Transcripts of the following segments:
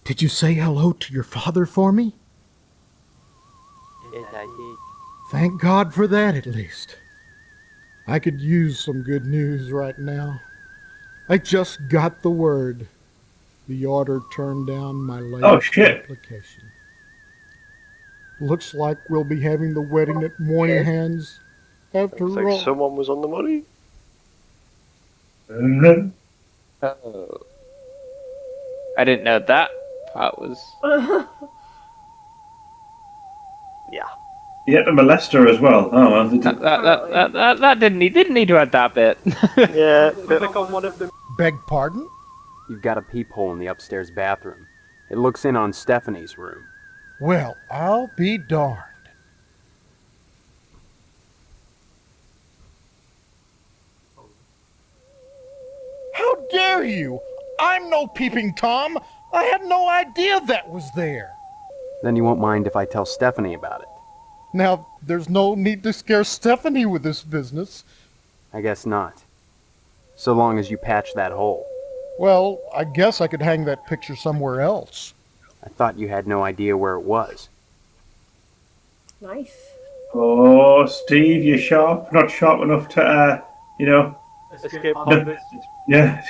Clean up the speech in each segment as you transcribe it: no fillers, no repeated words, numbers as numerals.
Did you say hello to your father for me? Yes, I did. Thank God for that, at least. I could use some good news right now. I just got the word. The order turned down my latest application. Looks like we'll be having the wedding at Moynihan's after Looks like all. someone was on the money. Oh. I didn't know that part was... Yeah. He had to molest her as well. Oh well. That didn't need to add that bit. Yeah, click on one of them. Beg pardon? You've got a peephole in the upstairs bathroom. It looks in on Stephanie's room. Well, I'll be darned. How dare you? I'm no peeping Tom. I had no idea that was there. Then you won't mind if I tell Stephanie about it. Now, there's no need to scare Stephanie with this business. I guess not. So long as you patch that hole. Well, I guess I could hang that picture somewhere else. I thought you had no idea where it was. Nice. Oh, Steve, you're sharp. Not sharp enough to, Escape convicts. Yeah.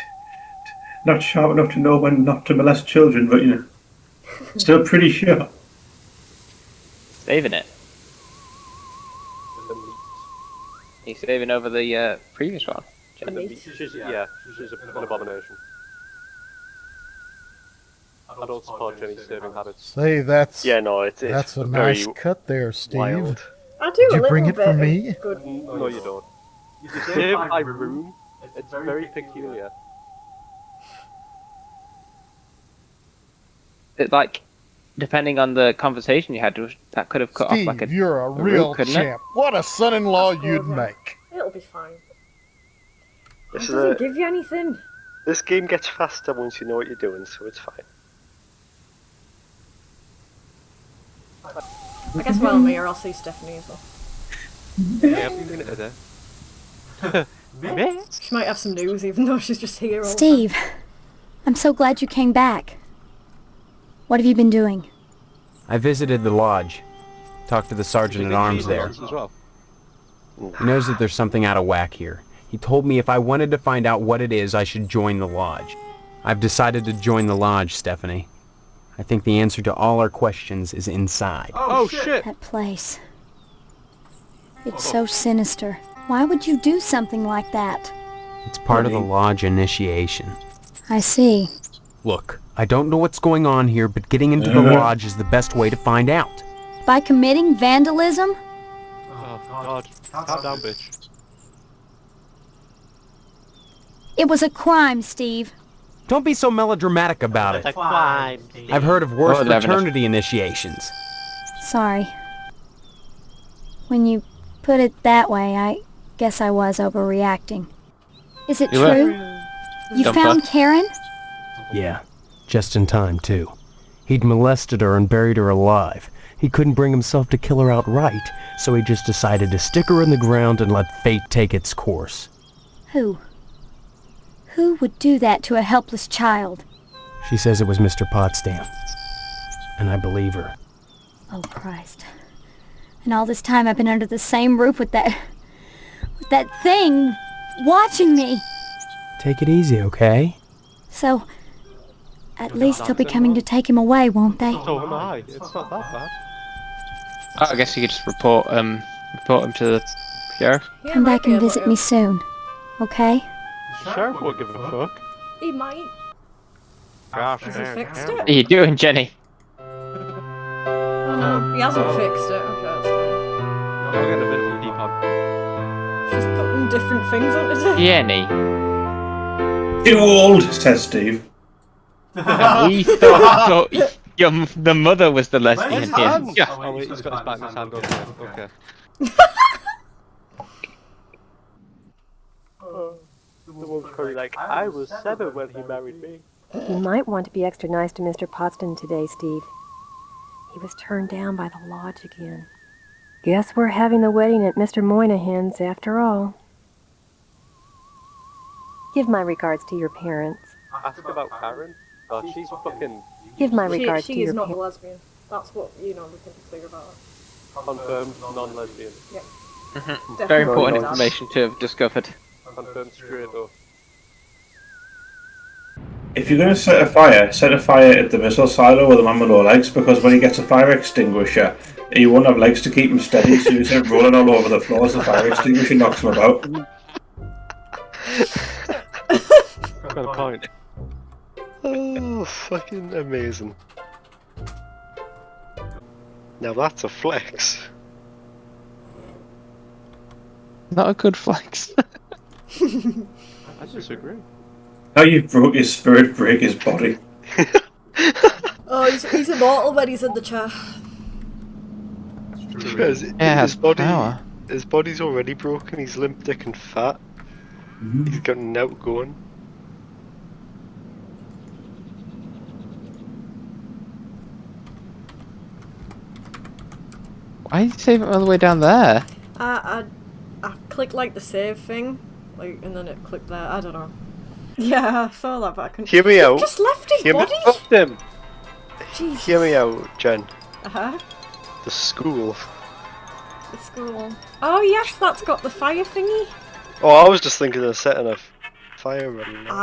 Not sharp enough to know when not to molest children, but, still pretty sharp. Saving it. He's saving over the previous one. She's an abomination. I don't support Jenny's saving habits. Say, that's a a nice cut there, Steve. Wild. I do Did a you bring little it for bit me? of good. No, you don't. You save my room. It's very peculiar. It, like, depending on the conversation you had, that could have cut Steve, off like you're a real couldn't champ. What a son-in-law you'd Yeah. make. It'll be fine. This It is doesn't give you anything. This game gets faster once you know what you're doing, so it's fine. I guess while I'm here, I'll see Stephanie as well. Yeah, I've been it there. She might have some news, even though she's just here all Steve, I'm so glad you came back. What have you been doing? I visited the lodge. Talked to the sergeant-at-arms there. As well. He knows that there's something out of whack here. He told me if I wanted to find out what it is, I should join the lodge. I've decided to join the lodge, Stephanie. I think the answer to all our questions is inside. Oh shit! That place. It's so sinister. Why would you do something like that? It's part of the lodge initiation. I see. Look, I don't know what's going on here, but getting into the lodge is the best way to find out. By committing vandalism? Oh god. Calm down, bitch. It was a crime, Steve. Don't be so melodramatic about it. Fine. I've heard of worse Oh, they're having a- fraternity initiations. Sorry. When you put it that way, I guess I was overreacting. Is it You were. true? You Dump found her. Karen? Yeah, just in time, too. He'd molested her and buried her alive. He couldn't bring himself to kill her outright, so he just decided to stick her in the ground and let fate take its course. Who? Who would do that to a helpless child? She says it was Mr. Potsdam. And I believe her. Oh, Christ. And all this time I've been under the same roof with that thing watching me. Take it easy, okay? So, at least they'll be coming to take him away, won't they? So am I. It's not that bad. Oh, I guess you could just report him to the sheriff. Yeah, Come might back be and able visit to. me soon, okay? The sheriff won't give a fuck. He might. Gosh, Has he fixed What it? are you doing, Jenny? Oh no, he hasn't fixed it. Okay, that's fine. Go get a bit of depot. She's putting different things onto it. Jenny. Too old, says Steve. We thought the mother was the lesbian here. Yeah. Oh wait, he's got his back in his hand. Okay. The woman's probably like, I was 7 when he married me. You might want to be extra nice to Mr. Potsdam today, Steve. He was turned down by the lodge again. Guess we're having the wedding at Mr. Moynihan's after all. Give my regards to your parents. Ask about Karen. God, she's fucking Give my regards She to is your not a parents. lesbian. That's what, we can be clear about her. confirmed non-lesbian. Yeah. Mm-hmm. Very important not. information to have discovered. Confirmed straight up. If you're going to set a fire at the missile silo with a man with no legs, because when he gets a fire extinguisher, he won't have legs to keep him steady, so he's rolling all over the floor as the fire extinguisher knocks him about. Got a point. Oh, fucking amazing. Now that's a flex. Not a good flex. I disagree. How you broke his spirit, break his body. Oh, he's immortal when he's in the chair. Because Power. his body's already broken, he's limp, dick and fat. He's got an outgoing. Why did you save it all the way down there? I clicked like the save thing, like, and then it clicked there. I don't know. Yeah, I saw that, but I couldn't. Hear me out. Just left his Hear me- body. Fucked him. Jesus. Hear me out, Jen. Uh-huh. The school. The school. Oh yes, that's got the fire thingy. Oh, I was just thinking of setting a fire running. No,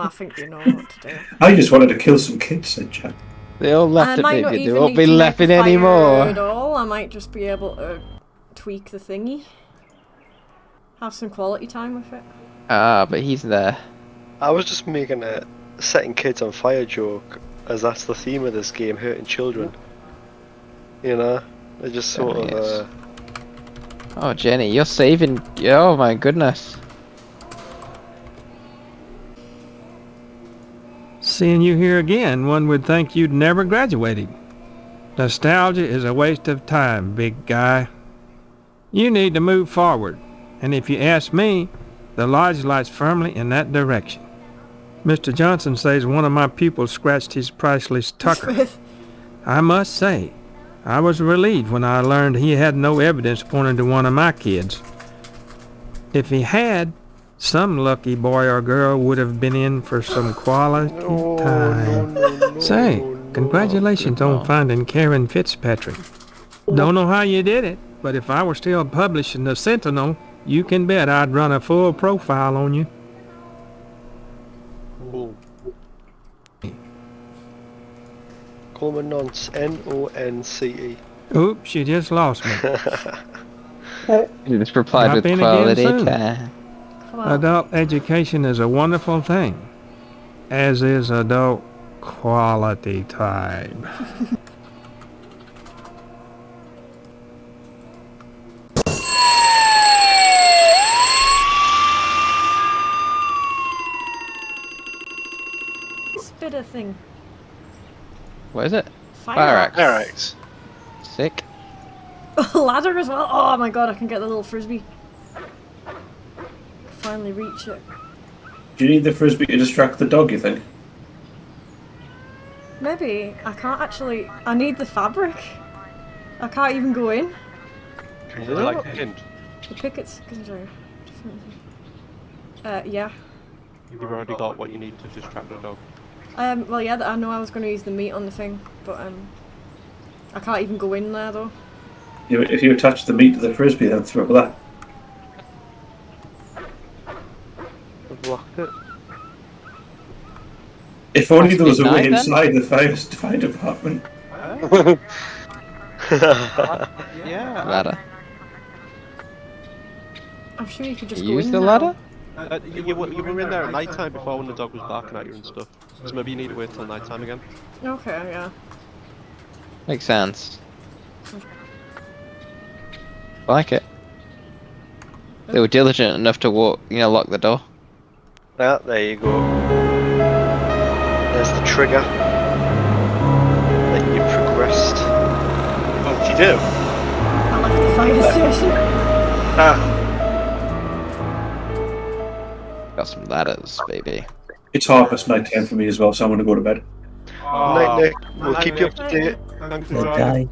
I think you know what to do. I just wanted to kill some kids, said Jen. They all left I might it, not baby. They even won't need be to make laughing a fire anymore. at all. I might just be able to tweak the thingy. Have some quality time with it. Ah, but he's there. I was just making a setting kids on fire joke, as that's the theme of this game, hurting children. You know? They just sort of, Yes. Oh, Jenny, you're saving. Oh my goodness. Seeing you here again, one would think you'd never graduated. Nostalgia is a waste of time, big guy. You need to move forward, and if you ask me, the lodge lies firmly in that direction. Mr. Johnson says one of my pupils scratched his priceless tucker. I must say, I was relieved when I learned he had no evidence pointing to one of my kids. If he had, some lucky boy or girl would have been in for some quality time. Say, congratulations on finding Karen Fitzpatrick. Don't know how you did it, but if I were still publishing the Sentinel, you can bet I'd run a full profile on you. Cool. Coleman Nonce, Nonce. Oops, you just lost me. You just replied Drop with in again quality soon. time. Adult education is a wonderful thing, as is adult quality time. Spitter thing. What is it? Fire axe. Fire axe. Sick. Ladder as well. Oh my god, I can get the little frisbee. Finally reach it. Do you need the frisbee to distract the dog, you think? Maybe. I can't actually. I need the fabric. I can't even go in. Is it like pinned? The pickets. Yeah. You've already got what you need to distract the dog. Well, yeah, I know I was going to use the meat on the thing, but I can't even go in there though. If you attach the meat to the frisbee, then throw that. I've locked it. If only there was a way Midnight, then? inside the fire department. Yeah. Ladder. I'm sure you could just You go use in the now. ladder? You were in there at night time before when the dog was barking at you and stuff. So maybe you need to wait till night time again. Okay, yeah. Makes sense. Like it. They were diligent enough to lock the door. Yeah, there you go. There's the trigger. Then you progressed. What did you do? I left the fire station. Ah, Got some ladders, baby. It's half past night time for me as well, so I'm going to go to bed. night, Nick. We'll keep you up to date. Thanks for joining.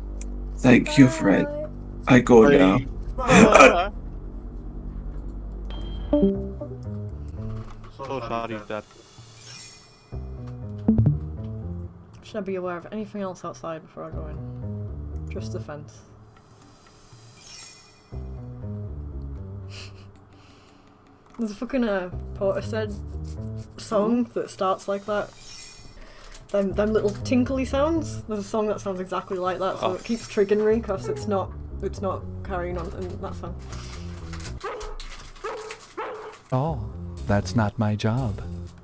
Thank you, Fred. I go now. So sad he's dead. Should I be aware of anything else outside before I go in? Just the fence. There's a fucking Portishead song that starts like that. Them little tinkly sounds. There's a song that sounds exactly like that, so it keeps triggering me because it's not carrying on in that song. Oh, that's not my job.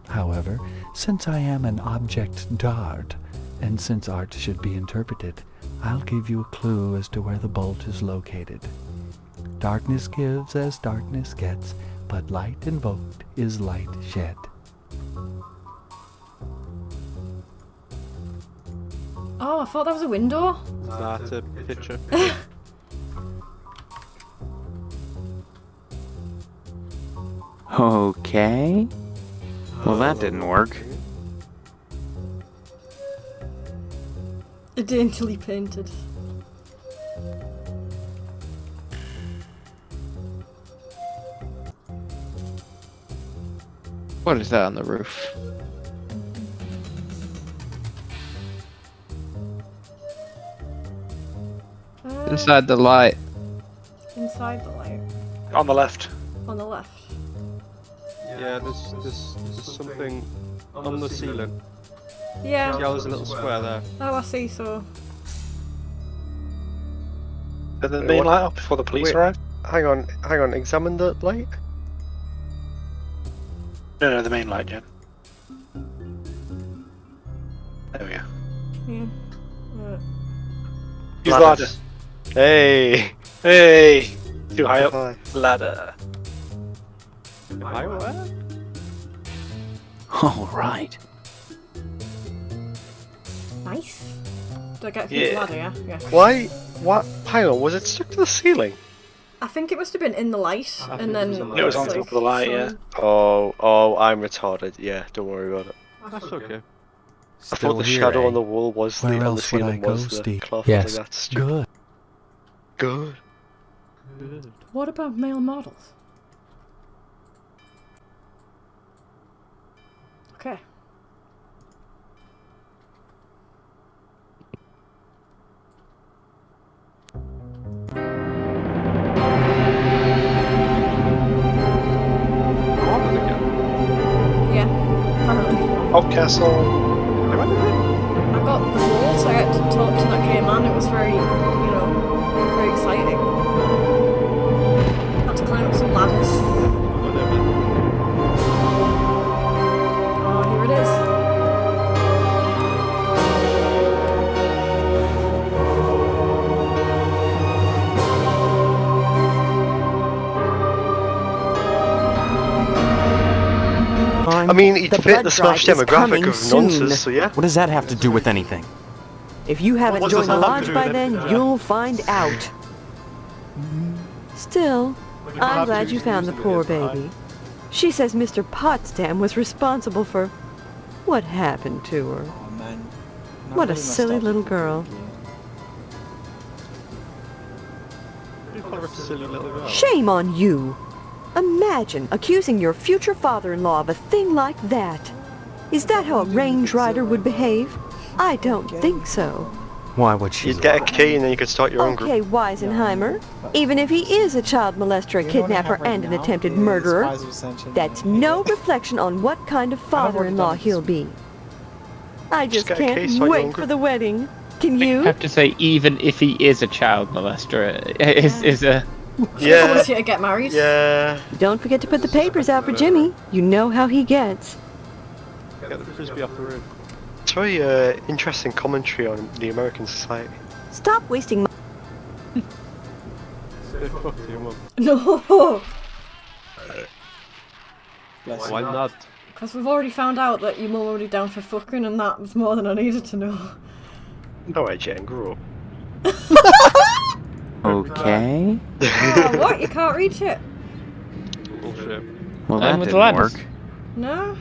However, since I am an object d'art, and since art should be interpreted, I'll give you a clue as to where the bolt is located. Darkness gives as darkness gets, but light invoked is light shed. Oh, I thought that was a window. That's a picture. Okay. Well, that didn't work. Daintily painted. What is that on the roof? Inside the light. Inside the light. On the left. On the left. Yeah, there's something on the ceiling. Yeah. Yeah, there's a little square there. Oh, I see, so... Did the main light up before the police arrived? Hang on, examine the light? No, the main light, Jen. There we go. Yeah. Use the ladder. Hey! Hey! Too high up. Ladder. Am I aware? All right. Nice. Do I get through the ladder, yeah? Yeah. Why? What? Hang on, was it stuck to the ceiling? I think it must have been in the light, and then... It was on top of the light, yeah. Oh, I'm retarded. Yeah, don't worry about it. That's okay. I thought the shadow on the wall was Where on the else would I ceiling go, was the Steve? cloth. Yes. Like, that's stupid. Good. Good. What about male models? Okay. Yeah, apparently. Castle. I got the vault, I had to talk to that gay man, it was very, very exciting. Had to climb up some ladders. Oh, here it is. I mean, he fit the Smash demographic of nonsense, so yeah. What does that have to do with anything? If you haven't What joined does the that have to lodge do by with then, anything? you'll find out. Still, I'm glad you found the poor baby. She says Mr. Potsdam was responsible for what happened to her. Oh man. What a silly little girl. You call her a silly little girl. Shame on you! Imagine accusing your future father-in-law of a thing like that. Is that how a range rider would behave? I don't think so. Why would she? You'd get a key and then you could start your own group. Okay, Weisenheimer. Even if he is a child molester, a kidnapper, and an attempted murderer, that's no reflection on what kind of father-in-law he'll be. I just get a can't case, start your own wait for group. the wedding. Can I you? have to say, even if he is a child molester, is a... Yeah. Force you to get married. Yeah. Don't forget to put the papers out for Jimmy. You know how he gets. Get the frisbee off the roof. It's very interesting commentary on the American society. Stop wasting my... Say fuck to your mum. No! Why not? Because we've already found out that your mum already down for fucking, and that was more than I needed to know. No way, Jen, grow up. Okay. Oh, what? You can't reach it? Bullshit. Well, And that with the didn't ladders. work. No?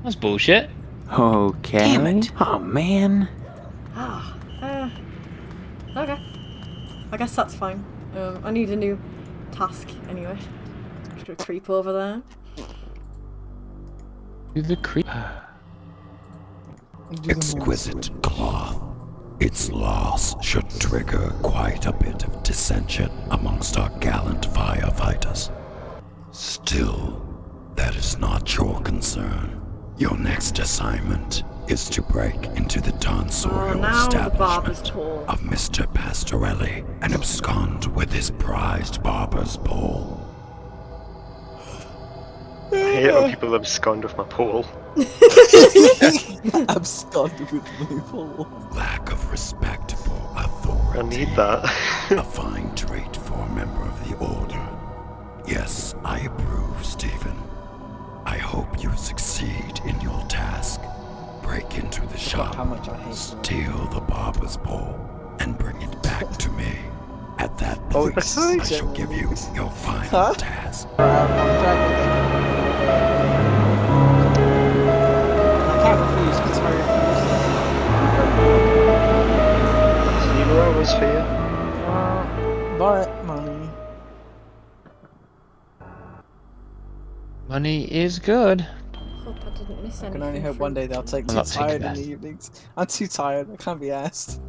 That's bullshit. Okay. Damn it. Oh man. Ah. Okay. I guess that's fine. I need a new task anyway. Just gonna creep over there. Do the creep. exquisite cloth. Its loss should trigger quite a bit of dissension amongst our gallant firefighters. Still, that is not your concern. Your next assignment is to break into the tonsorial establishment of Mr. Pastorelli and abscond with his prized barber's pole. I hate when people abscond with my pole. Abscond with my pole. Lack of respect for authority. I need that. A fine trait for a member of the Order. Yes, I approve, Stephen. I hope you succeed in your task. Break into the shop, steal the barber's pole, and bring it back to me. At that point, I shall give you your final task. I can't refuse because I refuse. 0 hours for you. But money. Money is good. Hope I didn't miss I anything. can only hope one day they'll take I'm too not taking tired in that. the evenings. I'm too tired, I can't be asked.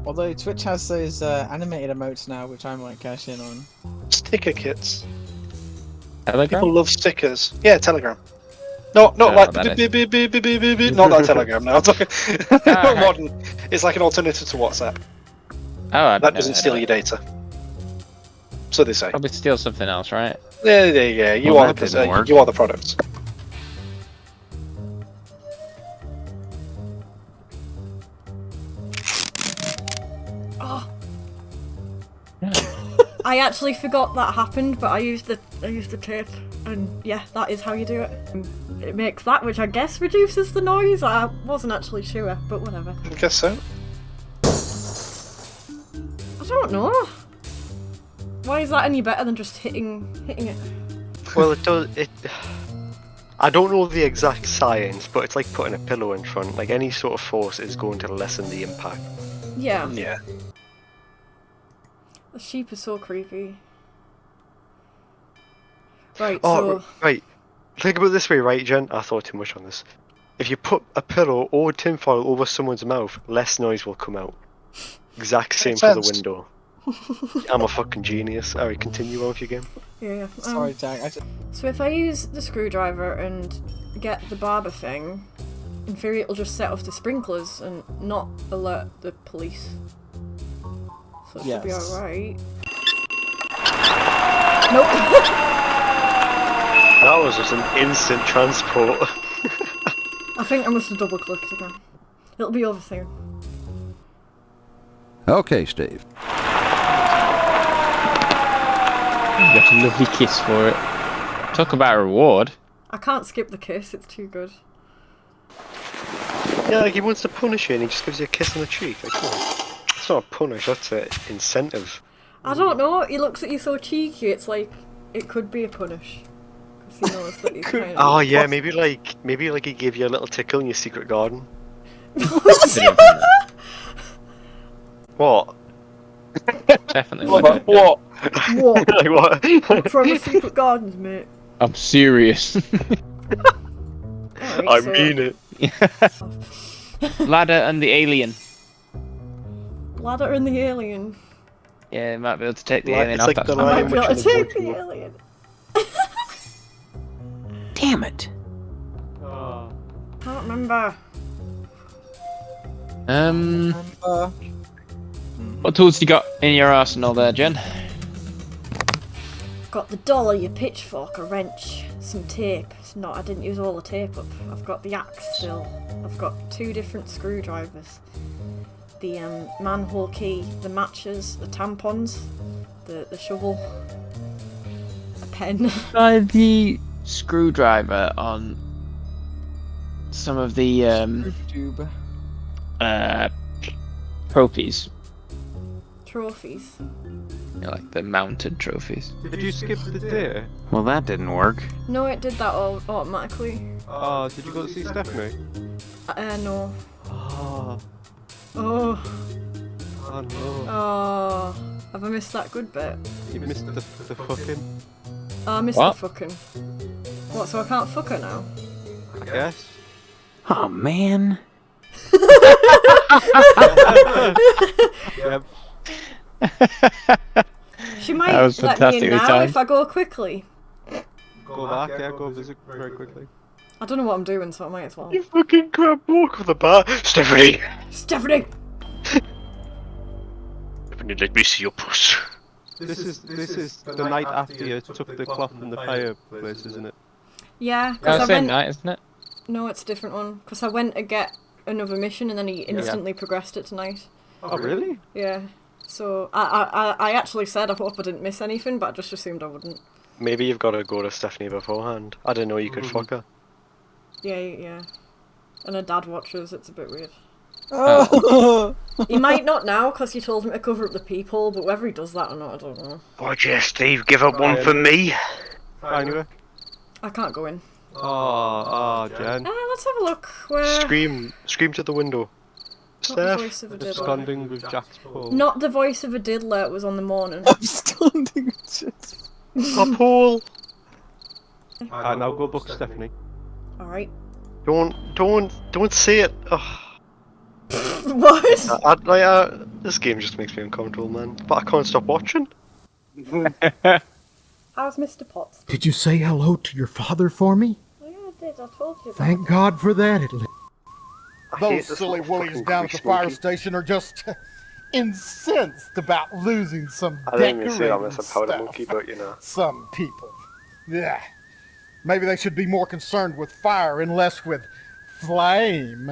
Although Twitch has those animated emotes now, which I might cash in on. Sticker kits. Telegram? People love stickers. Yeah, Telegram. No, not like that not that Telegram. Now I'm talking not modern. It's like an alternative to WhatsApp. Oh, That doesn't steal your data. So they say. Probably steal something else, right? Yeah. You Well, are that didn't work. you are the product. Oh. I actually forgot that happened, but I used the tape, and yeah, that is how you do it. It makes that, which I guess reduces the noise. I wasn't actually sure, but whatever. I guess so. I don't know. Why is that any better than just hitting it? Well, it does. I don't know the exact science, but it's like putting a pillow in front. Like any sort of force is going to lessen the impact. Yeah. Yeah. The sheep is so creepy. Right, Oh, so... right. Think about it this way, right, Jen? I thought too much on this. If you put a pillow or tinfoil over someone's mouth, less noise will come out. Exact same for the window. I'm a fucking genius. Alright, continue on with your game. Yeah. Sorry, Jack. So if I use the screwdriver and get the barber thing, in theory it'll just set off the sprinklers and not alert the police. So it should be alright. Nope. That was just an instant transport. I think I must have double clicked again. It'll be over soon. Okay, Steve. You got a lovely kiss for it. Talk about a reward. I can't skip the kiss, it's too good. Yeah, like he wants to punish you and he just gives you a kiss on the cheek. Like, come on. It's not a punish, that's an incentive. I don't know, he looks at you so cheeky, it's like, it could be a punish. Because he knows that he's kind of... Oh yeah, maybe like he gave you a little tickle in your secret garden. What? Definitely. What? What? Like what? From the secret gardens, mate. I'm serious. I mean it. Ladder and the alien. Ladder and the alien. Yeah, might be able to take the Like- alien it's off. like That's the fine. line Might be able to take the alien. Damn it. Can't remember. What tools you got in your arsenal there, Jen? Got the dollar, your pitchfork, a wrench, some tape. It's not, I didn't use all the tape up. I've got the axe still. I've got 2 different screwdrivers. The manhole key, the matches, the tampons, the shovel, a pen. Try the screwdriver on some of the Tube. trophies. Trophies. You know, like the mounted trophies. Did you skip the day? Well, that didn't work. No, it did that automatically. Oh, did you go to see Stephanie? No. Oh. Oh. Oh no. Oh. Have I missed that good bit? You missed the fucking. Oh, I missed What? the fucking. What, so I can't fuck her now? I guess. Oh man. Yep. She That might was let me in fantastically now timed. if I go quickly. Go back, yeah, go visit very quickly. I don't know what I'm doing, so I might as well. You fucking grab walk on the bar. Stephanie! Stephanie! Stephanie, let me see your puss. This is the night after you took the cloth from the fireplace, isn't it? Yeah, That's because the I same went. night, isn't it? No, it's a different one. Because I went to get another mission and then he instantly progressed it tonight. Oh, really? Yeah. So I actually said I hope I didn't miss anything, but I just assumed I wouldn't. Maybe you've got to go to Stephanie beforehand. I didn't know you could fuck her. Yeah. And her dad watches, it's a bit weird. Oh. He might not now because you told him to cover up the people, but whether he does that or not, I don't know. Why'd you, Steve, give up one for me? Anyway. I can't go in. Oh, Jen. Let's have a look. Where? Scream to the window. Not the Steph. voice of a diddler. Absconding with Jack's pole. Not the voice of a diddler, it was on the morning. Absconding with Jack's A pole. Alright, now go book Stephanie. Alright. Don't say it. Ugh. What? This game just makes me uncomfortable, man. But I can't stop watching. How's Mr. Potts? Did you say hello to your father for me? Oh, yeah, I did. I told you. Thank God for that, at least. I hate Those this silly little willies fucking down at the creep fire smoky. station are just incensed about losing some I didn't even say that decorating unless I'm powder stuff. monkey, but you know. Some people. Yeah. Maybe they should be more concerned with fire and less with flame.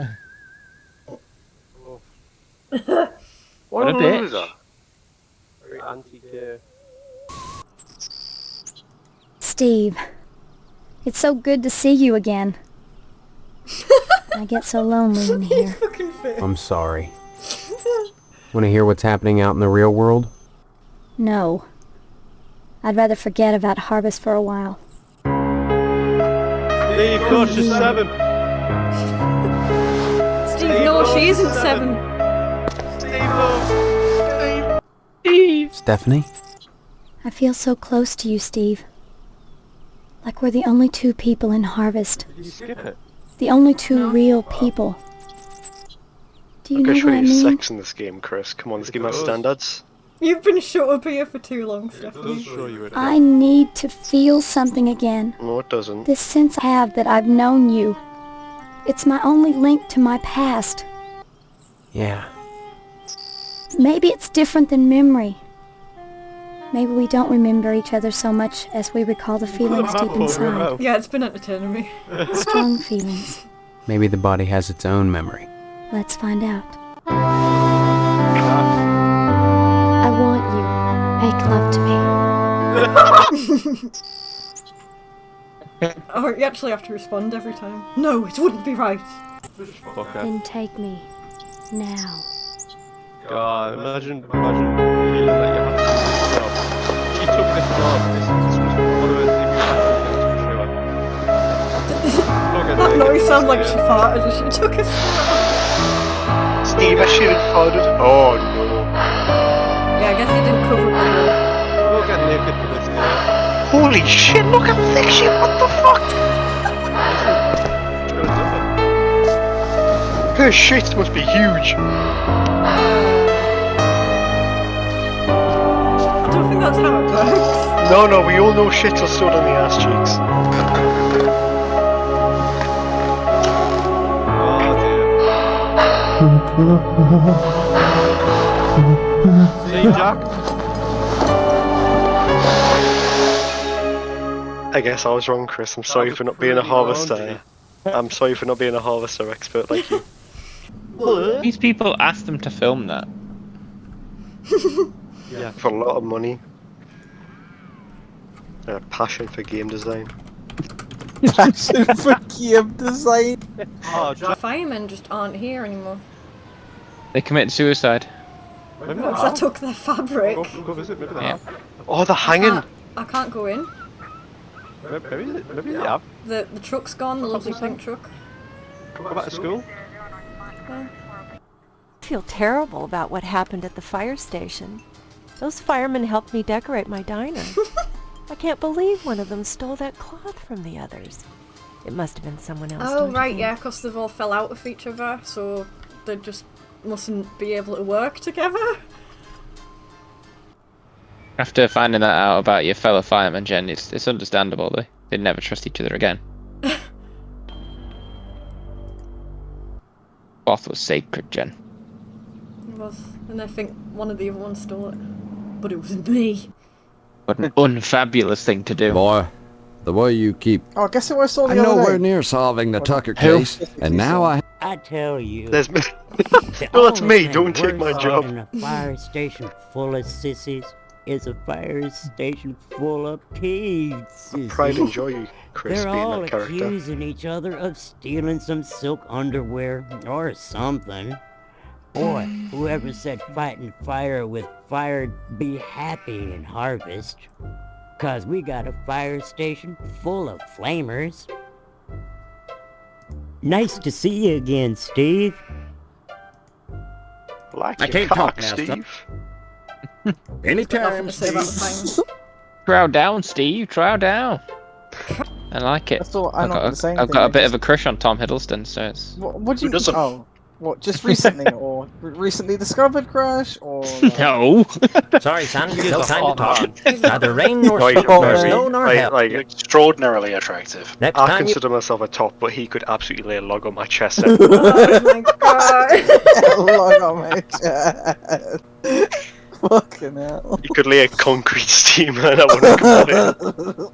What a bitch. loser. Very anti-care. Steve, it's so good to see you again. I get so lonely in here. I'm sorry. Want to hear what's happening out in the real world? No. I'd rather forget about Harvest for a while. Steve, gosh, she's 7. Steve, no, she isn't 7. Steve. Stephanie? I feel so close to you, Steve. Like we're the only two people in Harvest. Did you skip it? The only two real people. Do you Look know how what I shitty mean? sex in this game, Chris. Come on, this game has standards. You've been shut up here for too long, Stephanie. I need to feel something again. No, it doesn't. This sense I have that I've known you. It's my only link to my past. Yeah. Maybe it's different than memory. Maybe we don't remember each other so much as we recall the feelings deep inside. Yeah, it's been entertaining me. Strong feelings. Maybe the body has its own memory. Let's find out. I want you. Make love to me. Oh, you actually have to respond every time. No, it wouldn't be right. Then take me. Now. God, imagine feeling that you have to do this job. She took this job. This was one of the things That noise sounded like she farted and she took a Steve, I should have farted. Oh no. Yeah, I guess he didn't cover it well. We'll get naked for this guy. Holy shit, look how thick she is. What the fuck? Her shit must be huge. I don't think that's how it works. No, we all know shits are stored on the ass cheeks. See, Jack? I guess I was wrong, Chris. I'm sorry for not being a harvester. I'm sorry for not being a harvester expert like you. These people asked them to film that. Yeah, for a lot of money. And a passion for game design. Passion for game design. Firemen just aren't here anymore. They committed suicide. Because I took their fabric. Go visit, maybe they have. Oh, they're hanging. I can't go in. Maybe they have. The truck's gone, the lovely pink truck. Go back to school. Yeah. I feel terrible about what happened at the fire station. Those firemen helped me decorate my diner. I can't believe one of them stole that cloth from the others. It must have been someone else. Oh, right, yeah, because they've all fell out of each other, so they just mustn't be able to work together. After finding that out about your fellow fireman, Jen, it's understandable. They'd never trust each other again. Cloth was sacred, Jen. It was, and I think one of the other ones stole it. But it was me. What an unfabulous thing to do. Boy, the way you keep... Oh, I guess who I saw the I'm other nowhere day. near solving the Tucker Who? case, and now I... I tell you. There's me. the No, that's only me. thing Don't take my worse job. than a fire station full of sissies is a fire station full of pigs. Pride and joy, Chris, They're being all that character. accusing each other of stealing some silk underwear or something. Boy, whoever said fighting fire with fire'd be happy in harvest. 'Cause we got a fire station full of flamers. Nice to see you again, Steve. Like I your can't cock, talk now, Steve. Anytime, Nothing to say about the Steve. time. Trow down, Steve. Trow down. I like it. That's all, I'm not going to say anything. I've got a bit of a crush on Tom Hiddleston, so it's... What do you... Who doesn't? Oh, what, just recently, or recently discovered crush, or... Like... No! Sorry, son. He's Still a time to hot talk. man. Neither rain nor Right, snow nor hail. like, Extraordinarily attractive. Next I time you... consider myself a top, but he could absolutely lay a log on my chest. Oh my god. Log on my chest. Fucking hell. He could lay a concrete steamer and I wouldn't complain.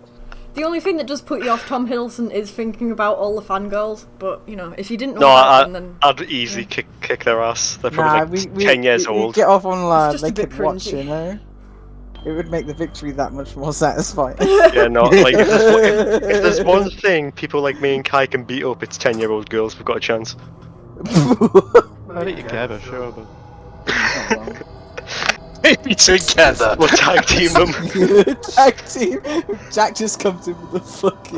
The only thing that does put you off Tom Hiddleston is thinking about all the fangirls, but, you know, if you didn't know No, about them, then... I'd easily kick their ass. They're Nah, probably like 10 years we old. get off on just a they bit could watch, cringy. you know? It would make the victory that much more satisfying. Yeah, no, like, if there's one thing people like me and Kai can beat up, it's 10-year-old girls. We've got a chance. I think you care, but sure, but... Maybe together. We'll tag team them. Tag team. Jack just comes in with the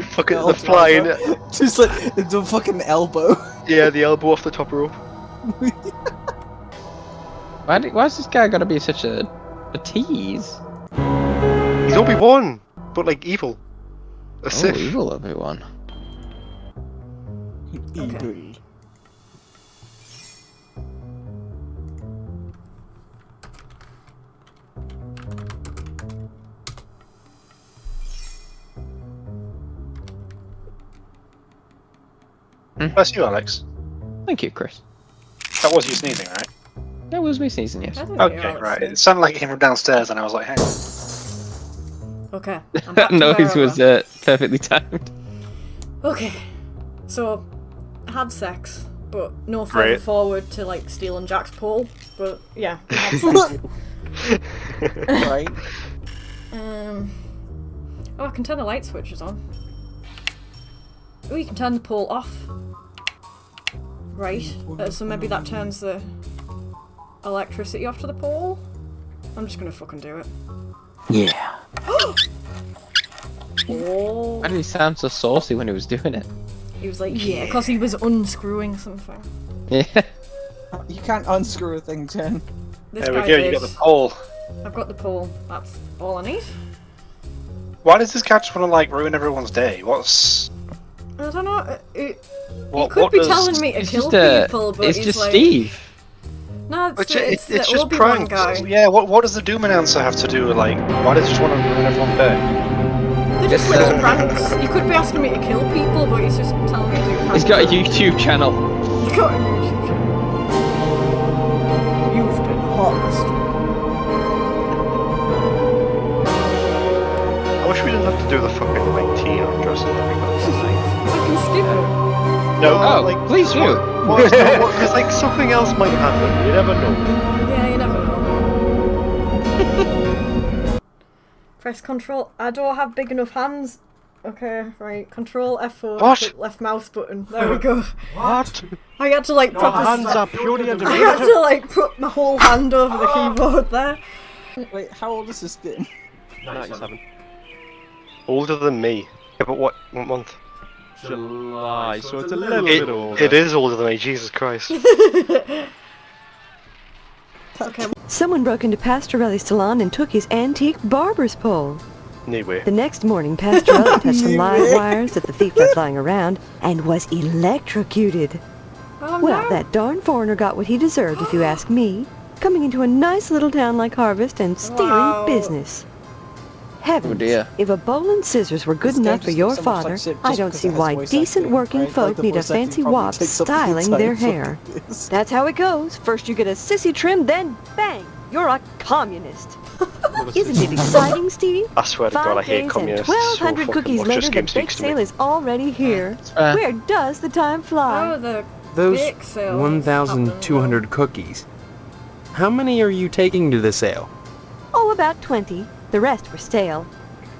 fucking The flying. just like the fucking elbow. Yeah, the elbow off the top rope. Why's this guy gotta be such a tease? He's Obi-Wan, but like evil. A Sith. Evil Obi-Wan. Okay. That's you, Alex. Thank you, Chris. That was you sneezing, right? That was me sneezing, yes. Okay, right. It sounded like it came from downstairs, and I was like, hang on. Okay, I'm back That to noise where I was perfectly timed. Okay, so I had sex, but no further Great. forward to like stealing Jack's pole. But yeah, we had sex. Right. Oh, I can turn the light switches on. Oh, you can turn the pole off. Right. So maybe that turns the electricity off to the pole. I'm just gonna fucking do it. Yeah. Oh. Why did he sound so saucy when he was doing it? He was like, yeah, because he was unscrewing something. Yeah. You can't unscrew a thing, Jen. This There we guy go, did. you got the pole. I've got the pole. That's all I need. Why does this guy just want to, like, ruin everyone's day? What's... I don't know. He What could be does- telling me to It's kill just people, but it's he's just like... Steve. No, it's the, It's the just Obi-Wan pranks. guy. Yeah, what does the Doom announcer have to do with, like, why does he just want to ruin everyone's day? They're just little pranks. He could be asking me to kill people, but he's just telling me to do pranks. He's got a YouTube channel. He's got a YouTube channel. You've been harvested. I wish we didn't have to do the fucking like teen undressing every goddamn night. I can skip it. No, Oh, like please do. Because like something else might happen. You never know. Yeah, you never know. Press Control. I don't have big enough hands. Okay, right. Control F4. What? Click left mouse button. There we go. What? I had to like Your proper. hands are purely I had to like put my whole hand over the keyboard there. Wait, how old is this game? 97. Older than me. Yeah, but what month? July, so it's a little bit older. It is older than me, Jesus Christ. Okay. Someone broke into Pastorelli's salon and took his antique barber's pole. Anyway. The next morning, Pastorelli touched some live wires that the thief left lying around and was electrocuted. Oh, Well, no. that darn foreigner got what he deserved, if you ask me. Coming into a nice little town like Harvest and stealing business. Heavens, dear. if a bowl and scissors were good This game enough for just your looks so much father, like shit I just don't because see it has why voice decent acting, working right? folk Like the need a voice acting fancy probably wop takes up the styling their entire hair. fucking piece. That's how it goes. First you get a sissy trim, then bang, you're a communist. Isn't it exciting, Stevie? I swear to God, I 5 hate days and communists. 1,200 so cookies fucking much. later, This the game bake speaks to me. sale is already here. Where does the time fly? Oh, the Those bake sale. 1,200 cookies. How many are you taking to the sale? Oh, about 20. The rest were stale.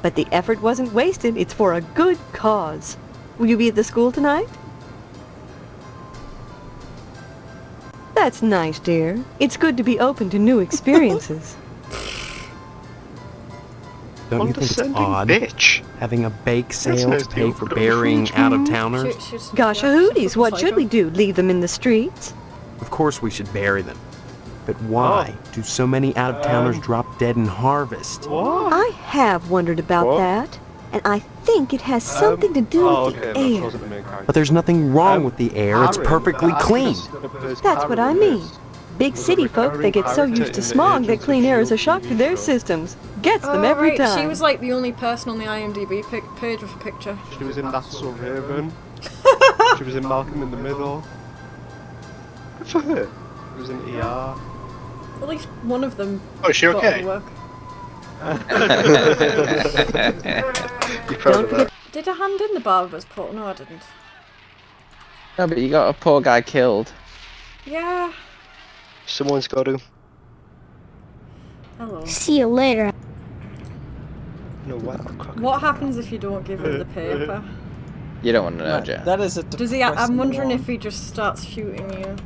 But the effort wasn't wasted. It's for a good cause. Will you be at the school tonight? That's nice, dear. It's good to be open to new experiences. Don't you think it's Condescending odd bitch. having a bake sale nice to pay deal. for burying out-of-towners? Gosh, hooties, what should we do? Leave them in the streets? Of course we should bury them. But why do so many out-of-towners drop dead in Harvest? I have wondered about that. And I think it has something to do with the air. But there's nothing wrong with the air. It's perfectly clean. That's what I mean. Big city folk, they get so used to smog that clean air is a shock to their systems. Gets them every right. time. She was like the only person on the IMDb page with a picture. She was in That's So Raven. She was in Malcolm in the Middle. Good for her. She was in ER. At least one of them. Oh, is she got okay? to work. You're proud of that. Did I hand in the barber's pole? No, I didn't. No, but you got a poor guy killed. Yeah. Someone's got to. Hello. See you later. No, wow. What happens if you don't give him the paper? You don't want to know, Jen. That is a Does he? I'm wondering if he just starts shooting you.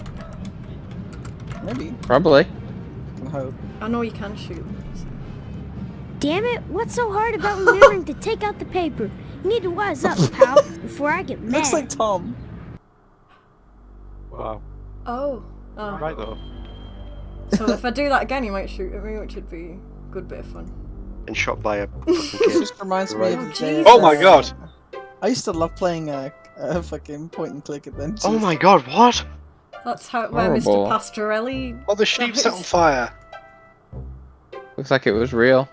Maybe. Probably. I can hope. I know you can shoot. Damn it, what's so hard about remembering to take out the paper? You need to wise up, pal, before I get mad. Looks like Tom. Wow. Oh. Right though. So if I do that again, he might shoot at me, which would be a good bit of fun. And shot by a fucking This kid. just reminds me of the day. Oh my god! I used to love playing a fucking point and click adventures. Oh my god, what? That's how where Mr. Horrible. Pastorelli. Oh, the sheep set on fire. Looks like it was real.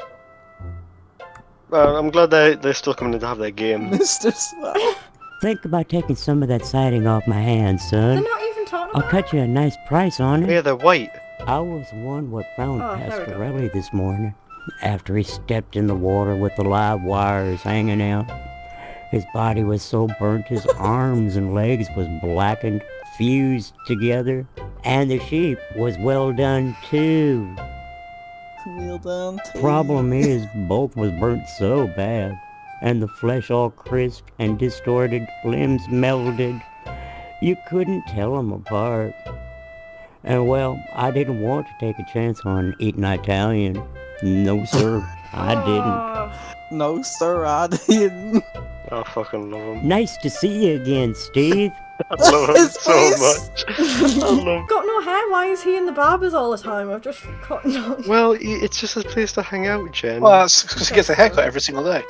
Well, I'm glad they're still coming in to have their game. Mr. Swell. Think about taking some of that siding off my hands, son. They're not even talking I'll about cut you a nice price on it. Yeah, they're white. I was the one what found Oh, there we go. Pastorelli this morning, after he stepped in the water with the live wires hanging out. His body was so burnt his arms and legs was blackened, fused together, and the sheep was well done too. Well done. Problem is, both was burnt so bad, and the flesh all crisp and distorted, limbs melded. You couldn't tell them apart. And well, I didn't want to take a chance on eating Italian. No, sir, I didn't. No, sir, I didn't. I fucking love him. Nice to see you again, Steve. I love him so much. I love. Got no hair. Why is he in the barbers all the time? I've just cut no. Well, it's just a place to hang out, Jen. Well, that's because he gets a haircut every single day.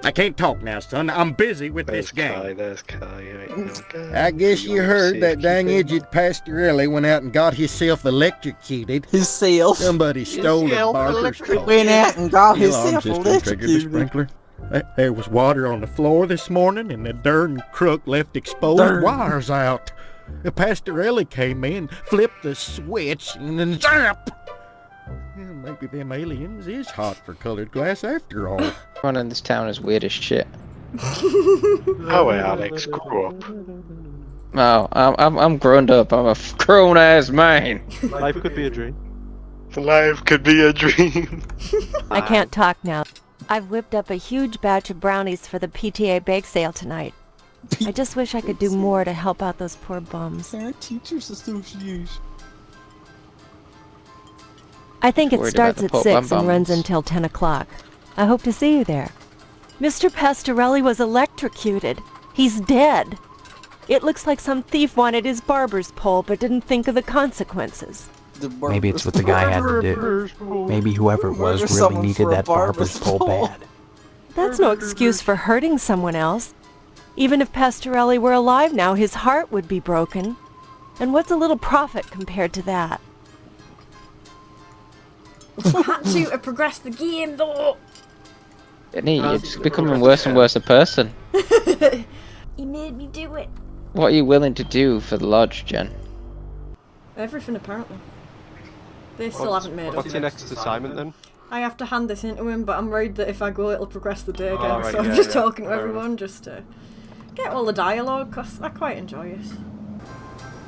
I can't talk now, son. I'm busy with There's this game. Kai, there's Kai. You ain't no guy. I guess you heard that dang idiot Pastorelli went out and got himself electrocuted. Himself. Somebody stole his barber's pole. Went out and got The alarm himself system triggered the electrocuted. sprinkler. There was water on the floor this morning, and the darn crook left exposed Darn. wires out. The Pastorelli came in, flipped the switch, and then zap! Well, maybe them aliens is hot for colored glass after all. Everyone in this town is weird as shit. Oh, hey, Alex, grow up. No, I'm grown up. I'm a grown ass man. Life could be a dream. Life could be a dream. I can't talk now. I've whipped up a huge batch of brownies for the PTA bake sale tonight. I just wish I could do more to help out those poor bums. Parent Teachers Association. I think it Worried about starts the at Pope 6 and and runs bums. until 10 o'clock. I hope to see you there. Mr. Pastorelli was electrocuted. He's dead. It looks like some thief wanted his barber's pole but didn't think of the consequences. Maybe it's what the guy had to do. Maybe whoever it was really needed that barber's pole bad. That's no excuse for hurting someone else. Even if Pastorelli were alive now, his heart would be broken. And what's a little profit compared to that? Had to progress the game, though. Jenny, you're just becoming worse and worse a person. He made me do it. What are you willing to do for the lodge, Jen? Everything, apparently. They still haven't made up. What's your next assignment then? I have to hand this into him, but I'm worried that if I go, it'll progress the day again. Right, so I'm just talking to everyone just to get all the dialogue, because I quite enjoy it.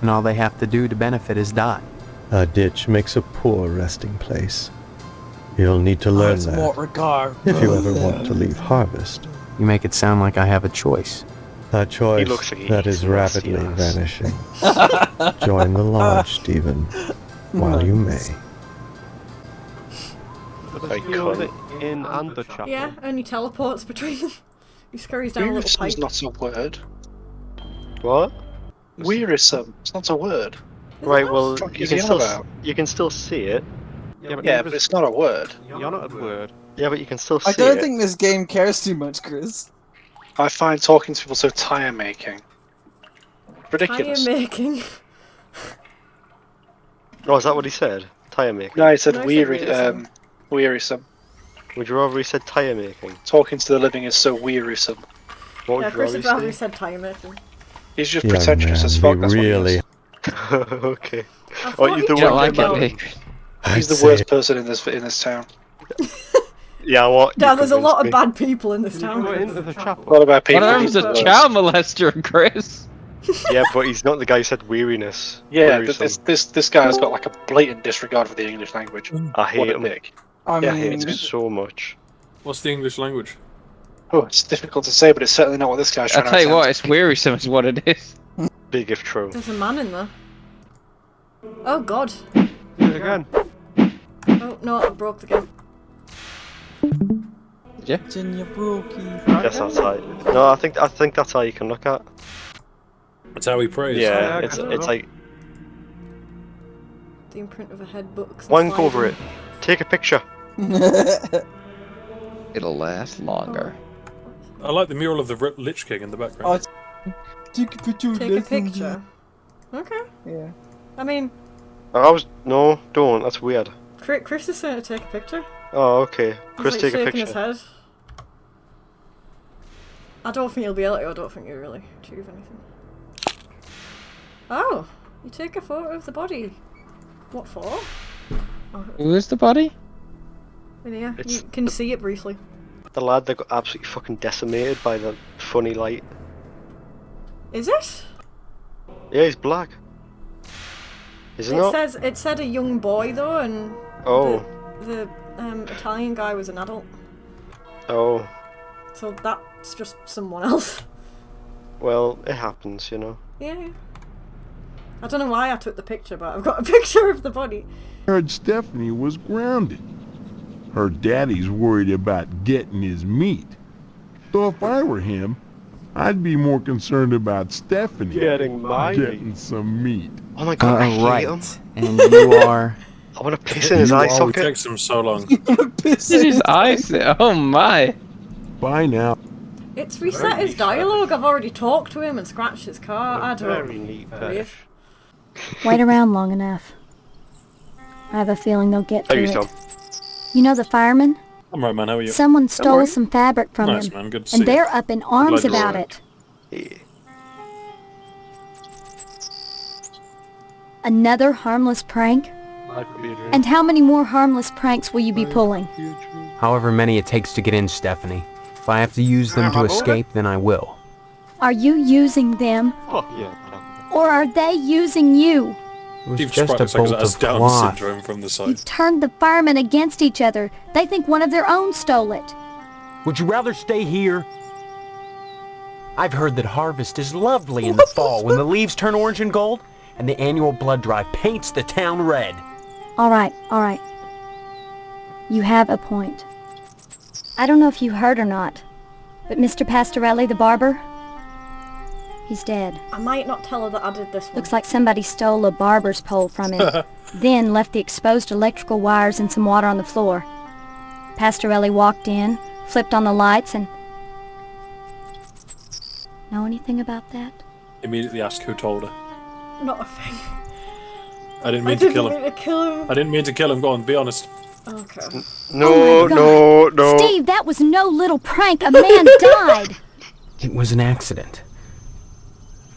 And all they have to do to benefit is die. A ditch makes a poor resting place. You'll need to learn that if you ever want to leave Harvest. You make it sound like I have a choice. A choice that is rapidly vanishing. Join the lodge, Stephen, while you may. The inn and the chapel. Yeah, only teleports between them. He scurries down a little pipe. Wearisome is not a word. What? Wearisome. It's not a word. Right, well, What you is can, he on still, about? you can still see it. Yeah, but it's not a word. You're not a word. Yeah, but you can still see I don't it. think this game cares too much, Chris. I find talking to people so tire making. Ridiculous. Tire making. Oh, is that what he said? Tire making? No, he said No, he said wearisome. Wearisome. Would you rather he said tire making? Talking to the living is so wearisome. What Yeah, would you Chris rather had he probably say? said tire making. He's just Young pretentious man, as fuck. he That's really- what he is. Okay. I Oh, thought you you the You don't one like it, Vic? He's the worst person in this town. Yeah, what? Yeah, there's a lot of bad people in this town. Go Chris. into the chapel. A lot about people. One of them's a worse. child molester, Chris. Yeah, but he's not the guy who said weariness. Yeah, Wearisome. this guy's got like a blatant disregard for the English language. I hate What a him. dick. I Yeah, I hate mean, him so much. What's the English language? Oh, it's difficult to say, but it's certainly not what this guy's I'll trying tell to you what, attempt. it's wearisome is what it is. Big if true. There's a man in there. Oh god. Do it again. Oh no, I broke the game. Yeah. Virginia Brookie. Yes, that's how. No, I think that's how you can look at. That's how he prays. Yeah, I it's don't know. like The imprint of a head books. and wank over it. sliding. Take a picture. It'll last longer. I like the mural of the Lich King in the background. Take a picture. Take a picture. Okay. Yeah. I mean, No, don't. That's weird. Chris is saying to take a picture. Oh, okay. He's Chris, like take a shaking his picture. head. I don't think he'll be able to. I don't think he'll really achieve anything. Oh, you take a photo of the body. What for? Oh, Who is the body? in here. It's You can see it briefly. The lad that got absolutely fucking decimated by the funny light. Is it? Yeah, he's black. Is it not? It said a young boy though, and Oh. the Italian guy was an adult. Oh. So that's just someone else. Well, it happens, you know. Yeah. I don't know why I took the picture, but I've got a picture of the body. Heard Stephanie was grounded. Her daddy's worried about getting his meat. So if I were him, I'd be more concerned about Stephanie Getting my getting some meat. Oh my god, I hate right. him. And you are... I want to piss in his eye It socket. takes him so long. His eyes. Oh my. Bye now. It's reset his dialogue. I've already talked to him and scratched his car. I don't. Very neat Weird. fish. Wait around long enough. I have a feeling they'll get How through you, it. Tom? You know the fireman? I'm right, man. How are you? Someone stole alright. some fabric from Nice, him, man. Good to see and you. they're up in arms Glad you're about alright. it. Yeah. Another harmless prank? And how many more harmless pranks will you be pulling? However many it takes to get in, Stephanie. If I have to use them to escape, then I will. Are you using them, Oh, yeah. or are they using you? It was Steve just Sprite a looks like bolt it has of Down cloth. syndrome from the You side. turned the firemen against each other. They think one of their own stole it. Would you rather stay here? I've heard that harvest is lovely in the fall when the leaves turn orange and gold, and the annual blood drive paints the town red. All right. You have a point. I don't know if you heard or not, but Mr. Pastorelli, the barber, he's dead. I might not tell her that I did this one. Looks like somebody stole a barber's pole from him. then left the exposed electrical wires and some water on the floor. Pastorelli walked in, flipped on the lights, and... Know anything about that? Immediately ask who told her. Not a thing. I didn't mean to kill him. I didn't mean to kill him. I didn't mean to kill him. Go on, be honest. Okay. Oh my God. No. Steve, that was no little prank. A man died. It was an accident.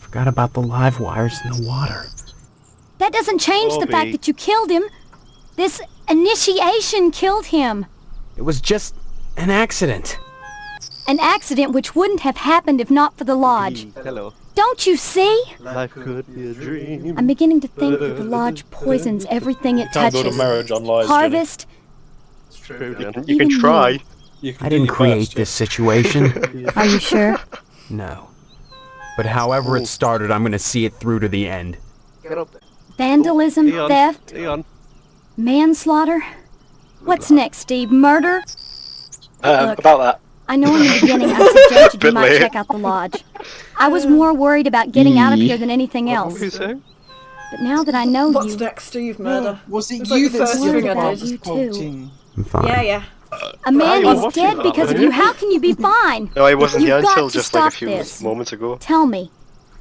Forgot about the live wires in the water. That doesn't change the fact that you killed him. This initiation killed him. It was just an accident. An accident which wouldn't have happened if not for the lodge. Hello. Don't you see? Life could be a dream. I'm beginning to think that the lodge poisons everything it Can't touches. build a marriage on lies, Harvest. You can try. I didn't create this situation. Are you sure? No. But however it started, I'm gonna see it through to the end. Get up there. Vandalism, Leon, theft, Leon. manslaughter. What's next, Steve? Murder? Look, About that. I know in the beginning I suggested you Bit might late. check out the lodge. I was more worried about getting out of here than anything else. What were you saying? But now that I know What's you... next, Steve? Murder. Was it It's you like the that first said thing I about did. You too. I'm fine. Yeah. A man you're is watching dead that, because of aren't you. you? How can you be fine? No, I wasn't You've here got until to just like a stop few this. moments ago. Tell me,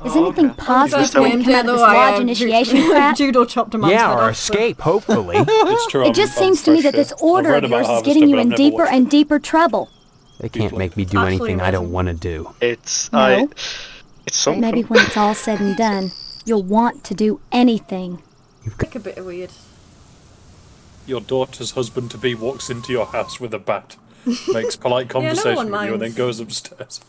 is anything positive Just going to come out of this lodge initiation crap? Judo chopped a man's Yeah, head or off, escape, hopefully. It's true. It just seems to me that this order of yours is getting you in deeper and deeper trouble. They can't make me do Actually anything I don't amazing. want to do. It's No. it's But something. maybe when it's all said and done, you'll want to do anything. Like a bit of weird. Your daughter's husband-to-be walks into your house with a bat, makes polite no conversation one with you, and then minds. goes upstairs.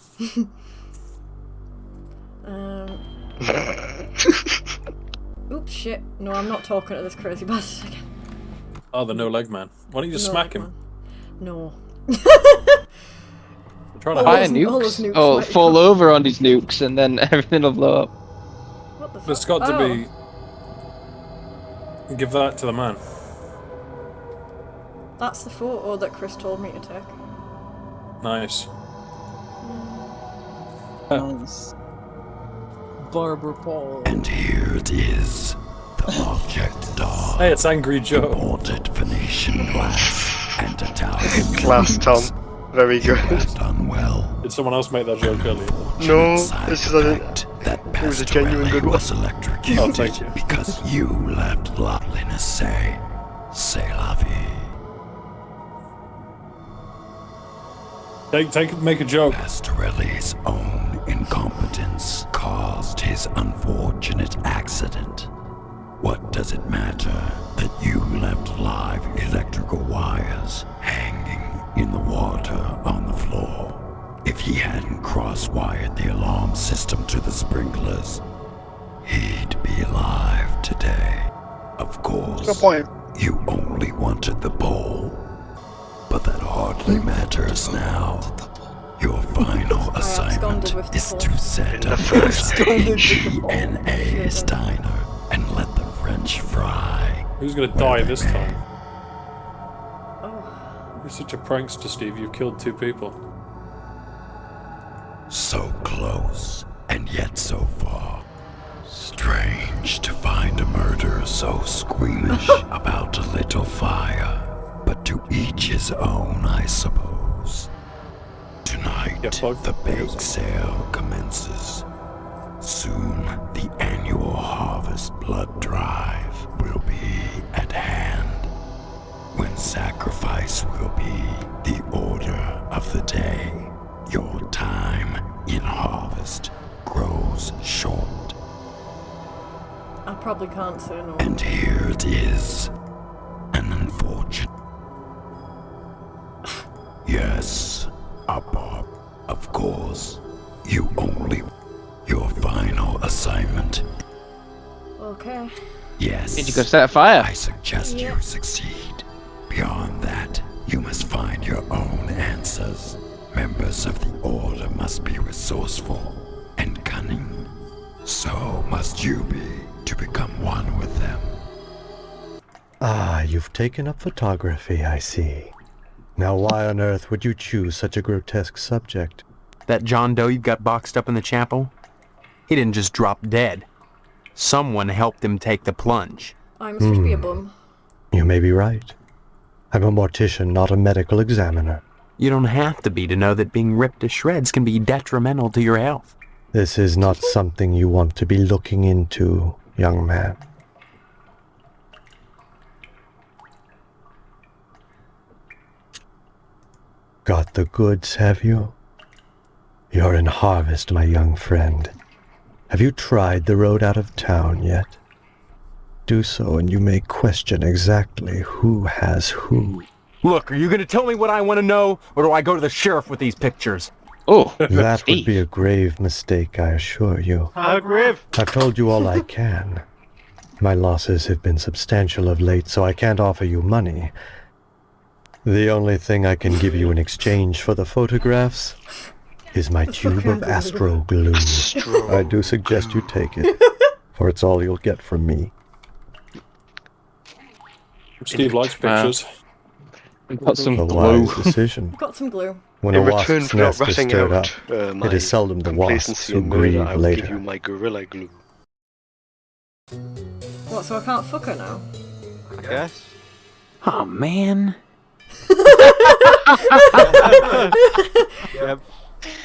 Oops, shit. No, I'm not talking to this crazy bastard again. Oh, the no-leg man. Why don't you just No smack leg him? No. I'm trying to Fire all those nukes? nukes Oh, might fall come. over on these nukes and then everything will blow up. What the fuck? It's got to Oh. be... Give that to the man. That's the photo that Chris told me to take. Nice. Nice. Barbara Paul. And here it is. The object dog. Hey, it's Angry Joe. Imported Venetian glass and Italian Class, Tom. Very good. done well. Did someone else make that joke earlier? No, Side this is a, that it was a genuine Pastorelli good one. was electrocuted Oh, thank you. because you left loveliness say la vie. Make a joke. Pastorelli's own incompetence caused his unfortunate accident. What does it matter that you left live electrical wires hanging in the water on the floor? If he hadn't cross-wired the alarm system to the sprinklers, he'd be alive today. Of course, Good point. you only wanted the bowl, but that hardly matters now. Your final assignment with the is bowl. to set In the up first a GNA diner and let the French fry. Who's gonna die this time? Oh. You're such a prankster, Steve. You've killed 2 people. So close, and yet so far. Strange to find a murderer so squeamish about a little fire. But to each his own, I suppose. Tonight, the big sale commences. Soon, the annual harvest blood drive will be at hand. When sacrifice will be the order of the day. Your time in harvest grows short. I probably can't say no. And here it is. An unfortunate... Yes, Bob, of course. You only... Your final assignment. Okay. Yes. Did you go set a fire? I suggest you succeed. Beyond that, you must find your own answers. Members of the Order must be resourceful and cunning. So must you be to become one with them. Ah, you've taken up photography, I see. Now why on earth would you choose such a grotesque subject? That John Doe you've got boxed up in the chapel? He didn't just drop dead. Someone helped him take the plunge. I must just be a bum. You may be right. I'm a mortician, not a medical examiner. You don't have to be to know that being ripped to shreds can be detrimental to your health. This is not something you want to be looking into, young man. Got the goods, have you? You're in harvest, my young friend. Have you tried the road out of town yet? Do so and you may question exactly who has who. Look, are you going to tell me what I want to know, or do I go to the sheriff with these pictures? Oh, that would be a grave mistake, I assure you. How grave? I've told you all I can. My losses have been substantial of late, so I can't offer you money. The only thing I can give you in exchange for the photographs is my tube of astro glue. I do suggest you take it, for it's all you'll get from me. Steve likes pictures. Got some a glue. wise decision. Got some glue. When in a return wasp's for not nest is ratting stirred out up, my it is seldom the wasps complacency who and murder, grieve I will give you later. my gorilla glue. What, so I can't fuck her now? I guess. Oh, man. Yep.